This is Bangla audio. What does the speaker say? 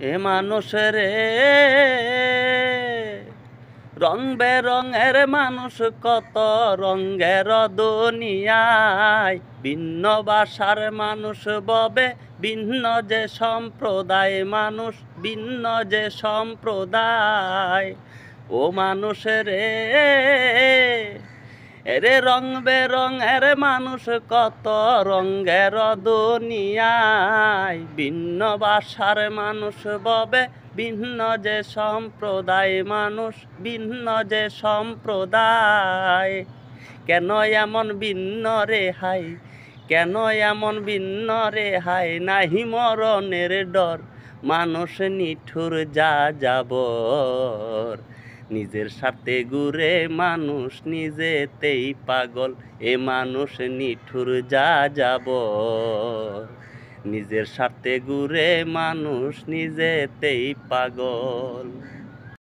এ মানুষ রে, রং বেরঙের মানুষ কত রঙের দুনিয়ায়, ভিন্ন ভাষার মানুষ ববে ভিন্ন যে সম্প্রদায়, মানুষ ভিন্ন যে সম্প্রদায়। ও মানুষ রে, এরে রং বেরঙের মানুষ কত রঙের দুনিয়ায়, ভিন্ন ভাষার মানুষ ববে ভিন্ন যে সম্প্রদায়, মানুষ ভিন্ন যে সম্প্রদায়। কেন এমন ভিন্ন রে হাই, কেন এমন ভিন্ন রে হাই, নাহি মরণের ডর, মানুষ নিঠুর যা যাবর। নিজের সাথে ঘুরে মানুষ নিজেতেই পাগল, এ মানুষ নিঠুর যা যাবর। নিজের সাথে ঘুরে মানুষ নিজেতেই পাগল।